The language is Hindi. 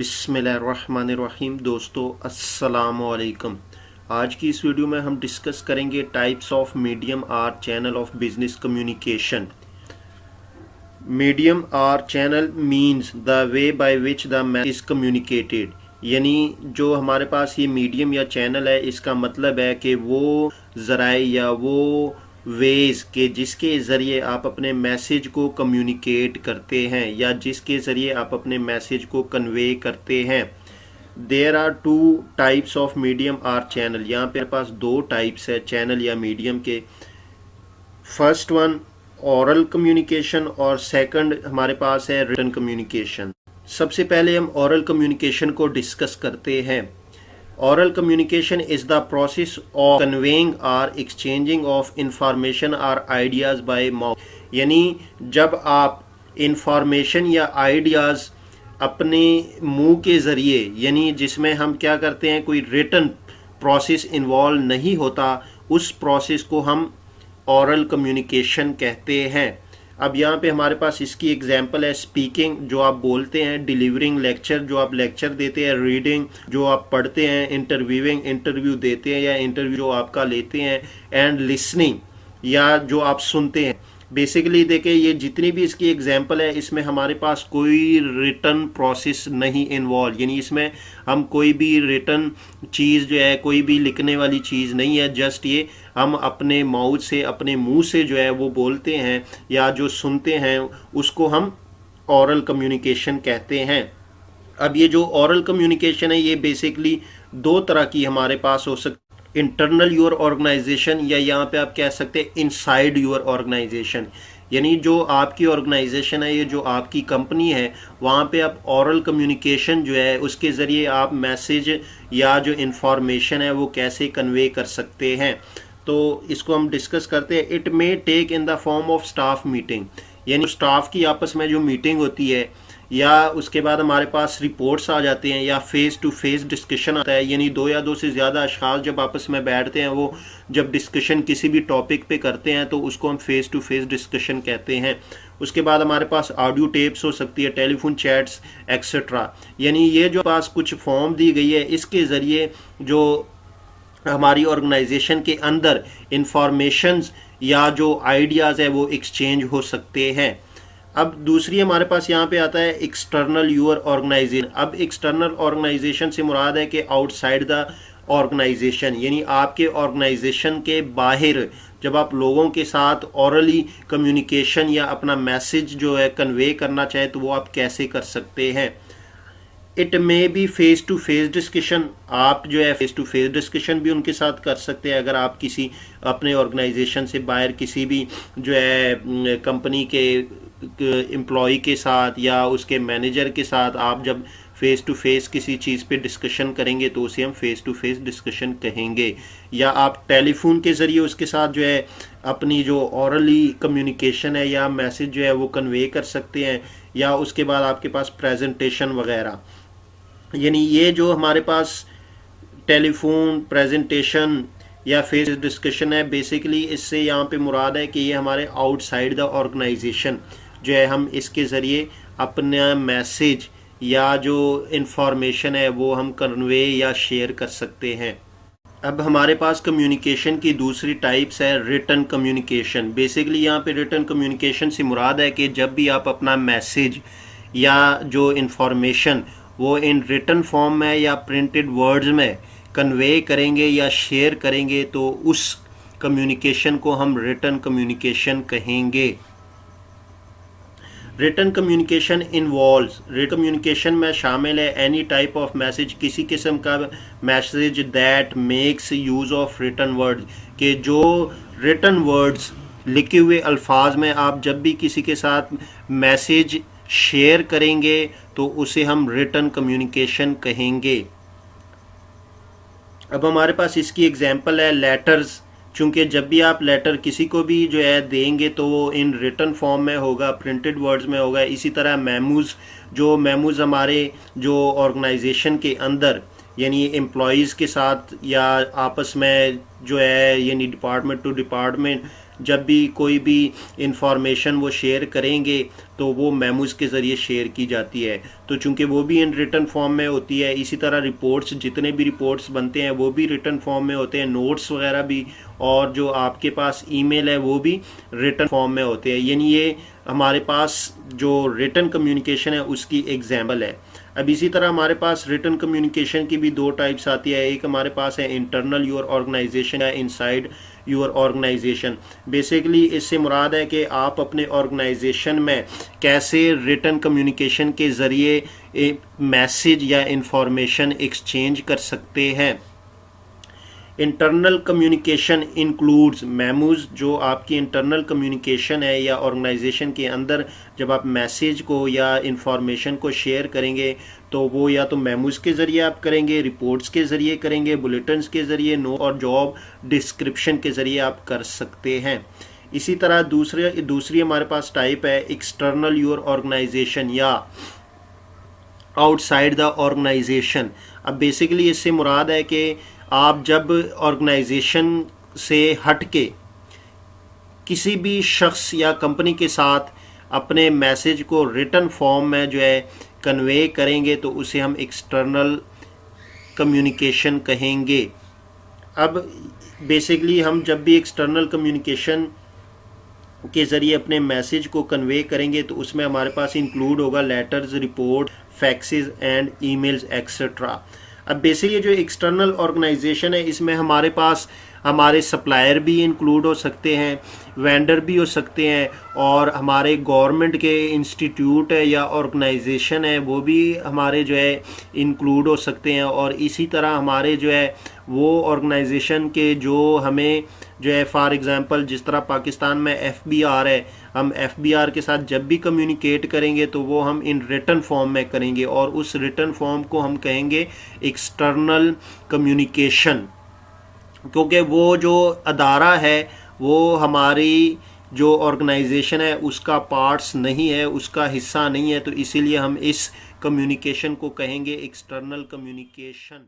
बिस्मिल्लाहिर्रहमानिर्रहीम। दोस्तों अस्सलामु अलैकुम। आज की इस वीडियो में हम डिस्कस करेंगे types of medium or channel of business communication. Medium or channel means the way by which the message is communicated. यानी जो हमारे पास ये मीडियम या चैनल है, इसका मतलब है कि वो ज़राए या वो वेज के जिसके ज़रिए आप अपने मैसेज को कम्युनिकेट करते हैं या जिसके ज़रिए आप अपने मैसेज को कन्वे करते हैं। There are two types of medium or channel. यहाँ पे पास दो टाइप्स है चैनल या मीडियम के। फर्स्ट वन ओरल कम्युनिकेशन और सेकंड हमारे पास है रिटन कम्युनिकेशन। सबसे पहले हम ओरल कम्युनिकेशन को डिस्कस करते हैं। Oral communication is the process of conveying or exchanging of information or ideas by mouth। यानी जब आप इंफॉर्मेशन या आइडियाज़ अपने मुंह के ज़रिए, यानी जिसमें हम क्या करते हैं, कोई रिटन प्रोसेस इन्वॉल्व नहीं होता, उस प्रोसेस को हम ओरल कम्युनिकेशन कहते हैं। अब यहाँ पे हमारे पास इसकी एग्जांपल है स्पीकिंग, जो आप बोलते हैं, डिलीवरिंग लेक्चर, जो आप लेक्चर देते हैं, रीडिंग जो आप पढ़ते हैं, इंटरव्यूइंग इंटरव्यू देते हैं या इंटरव्यू जो आपका लेते हैं, एंड लिसनिंग या जो आप सुनते हैं। बेसिकली देखिए ये जितनी भी इसकी एग्जांपल है, इसमें हमारे पास कोई रिटन प्रोसेस नहीं इन्वॉल्व, यानी इसमें हम कोई भी रिटन चीज़ जो है, कोई भी लिखने वाली चीज़ नहीं है। जस्ट ये हम अपने माउथ से, अपने मुंह से जो है वो बोलते हैं या जो सुनते हैं, उसको हम ओरल कम्युनिकेशन कहते हैं। अब ये जो ओरल कम्युनिकेशन है, ये बेसिकली दो तरह की हमारे पास हो सकती, इंटरनल योर ऑर्गेनाइजेशन या यहाँ पे आप कह सकते हैं इनसाइड योर ऑर्गेनाइजेशन। यानी जो आपकी ऑर्गेनाइजेशन है, ये जो आपकी कंपनी है, वहाँ पे आप ओरल कम्युनिकेशन जो है उसके ज़रिए आप मैसेज या जो इंफॉर्मेशन है वो कैसे कन्वे कर सकते हैं। तो इसको हम डिस्कस करते हैं। It may take in the form of staff meeting, यानी स्टाफ की आपस में जो मीटिंग होती है, या उसके बाद हमारे पास रिपोर्ट्स आ जाते हैं, या फेस टू फेस डिस्कशन आता है, यानी दो या दो से ज़्यादा अशखास जब आपस में बैठते हैं, वो जब डिस्कशन किसी भी टॉपिक पे करते हैं तो उसको हम फेस टू फेस डिस्कशन कहते हैं। उसके बाद हमारे पास ऑडियो टेप्स हो सकती है, टेलीफोन चैट्स एक्सेट्रा। यानी ये जो पास कुछ फॉर्म दी गई है, इसके ज़रिए जो हमारी ऑर्गेनाइजेशन के अंदर इंफॉर्मेशंस या जो आइडियाज़ है वो एक्सचेंज हो सकते हैं। अब दूसरी हमारे पास यहाँ पे आता है एक्सटर्नल यूर ऑर्गेनाइजेशन। अब एक्सटर्नल ऑर्गेनाइजेशन से मुराद है कि आउटसाइड द ऑर्गेनाइजेशन, यानी आपके ऑर्गेनाइजेशन के बाहर जब आप लोगों के साथ ओरली कम्युनिकेशन या अपना मैसेज जो है कन्वे करना चाहे तो वो आप कैसे कर सकते हैं। It may be face to face discussion. आप जो है फेस टू फेस डिस्कशन भी उनके साथ कर सकते हैं। अगर आप किसी अपने ऑर्गेनाइजेशन से बाहर किसी भी जो है कंपनी के एम्प्लॉय के साथ या उसके मैनेजर के साथ आप जब फेस टू फेस किसी चीज़ पे डिस्कशन करेंगे तो उसे हम फेस टू फेस डिस्कशन कहेंगे। या आप टेलीफोन के ज़रिए उसके साथ जो है अपनी जो ओरली कम्युनिकेशन है या मैसेज जो है वो कन्वे कर सकते हैं। या उसके बाद आपके पास प्रेजेंटेशन वगैरह, यानी ये जो हमारे पास टेलीफोन, प्रेजेंटेशन या फेस डिस्कशन है, बेसिकली इससे यहाँ पे मुराद है कि ये हमारे आउटसाइड द ऑर्गेनाइजेशन जो है, हम इसके ज़रिए अपना मैसेज या जो इंफॉर्मेशन है वो हम कन्वे या शेयर कर सकते हैं। अब हमारे पास कम्युनिकेशन की दूसरी टाइप्स है रिटन कम्युनिकेशन। बेसिकली यहाँ पे रिटन कम्युनिकेशन से मुराद है कि जब भी आप अपना मैसेज या जो इंफॉर्मेशन वो इन रिटन फॉर्म में या प्रिंटेड वर्ड्स में कन्वे करेंगे या शेयर करेंगे तो उस कम्युनिकेशन को हम रिटन कम्युनिकेशन कहेंगे। Written communication involves, written communication में शामिल है एनी टाइप ऑफ मैसेज, किसी किस्म का message that makes use of written words, के जो रिटन वर्ड्स लिखे हुए अल्फाज में आप जब भी किसी के साथ मैसेज शेयर करेंगे तो उसे हम रिटन कम्युनिकेशन कहेंगे। अब हमारे पास इसकी एग्जांपल है लेटर्स, चूँकि जब भी आप लेटर किसी को भी जो है देंगे तो वो इन रिटन फॉर्म में होगा, प्रिंटेड वर्ड्स में होगा। इसी तरह मेमोज़, जो मेमोज़ हमारे जो ऑर्गेनाइजेशन के अंदर यानी एम्प्लॉयज़ के साथ या आपस में जो है यानी डिपार्टमेंट टू डिपार्टमेंट जब भी कोई भी इंफॉर्मेशन वो शेयर करेंगे तो वो मेमोज़ के ज़रिए शेयर की जाती है। तो चूंकि वो भी इन रिटन फॉर्म में होती है, इसी तरह रिपोर्ट्स, जितने भी रिपोर्ट्स बनते हैं वो भी रिटन फॉर्म में होते हैं, नोट्स वगैरह भी, और जो आपके पास ईमेल है वो भी रिटन फॉर्म में होते हैं। यानी ये हमारे पास जो रिटन कम्युनिकेशन है उसकी एग्जाम्पल है। अब इसी तरह हमारे पास रिटन कम्युनिकेशन की भी दो टाइप्स आती है। एक हमारे पास है इंटरनल योर ऑर्गेनाइजेशन या इनसाइड योर ऑर्गेनाइजेशन। बेसिकली इससे मुराद है कि आप अपने ऑर्गेनाइजेशन में कैसे रिटन कम्युनिकेशन के ज़रिए मैसेज या इंफॉर्मेशन एक्सचेंज कर सकते हैं। Internal communication includes memos. जो आपकी इंटरनल कम्युनिकेशन है या ऑर्गेनाइजेशन के अंदर जब आप मैसेज को या इंफॉर्मेशन को शेयर करेंगे तो वो या तो मेमोज के ज़रिए आप करेंगे, रिपोर्ट्स के ज़रिए करेंगे, बुलेटिन्स के ज़रिए, नो और जॉब डिस्क्रिप्शन के ज़रिए आप कर सकते हैं। इसी तरह दूसरी हमारे पास टाइप है एक्सटर्नल योर ऑर्गेनाइजेशन या आउटसाइड द ऑर्गेनाइजेशन। अब बेसिकली इससे मुराद है कि आप जब ऑर्गेनाइजेशन से हट के किसी भी शख्स या कंपनी के साथ अपने मैसेज को रिटन फॉर्म में जो है कन्वे करेंगे तो उसे हम एक्सटर्नल कम्युनिकेशन कहेंगे। अब बेसिकली हम जब भी एक्सटर्नल कम्युनिकेशन के ज़रिए अपने मैसेज को कन्वे करेंगे तो उसमें हमारे पास इंक्लूड होगा letters, report, faxes and emails etcetera. अब बेसिकली जो एक्सटर्नल ऑर्गेनाइजेशन है इसमें हमारे पास हमारे सप्लायर भी इंक्लूड हो सकते हैं, वेंडर भी हो सकते हैं, और हमारे गवर्नमेंट के इंस्टीट्यूट है या ऑर्गेनाइजेशन है वो भी हमारे जो है इंक्लूड हो सकते हैं। और इसी तरह हमारे जो है वो ऑर्गेनाइजेशन के जो हमें जो है फॉर एग्ज़ाम्पल जिस तरह पाकिस्तान में FBR है, हम FBR के साथ जब भी कम्युनिकेट करेंगे तो वो हम इन रिटन फॉर्म में करेंगे और उस रिटन फॉर्म को हम कहेंगे एक्सटर्नल कम्युनिकेशन, क्योंकि वो जो अदारा है वो हमारी जो ऑर्गेनाइजेशन है उसका पार्ट्स नहीं है, उसका हिस्सा नहीं है, तो इसीलिए हम इस कम्युनिकेशन को कहेंगे एक्सटर्नल कम्युनिकेशन।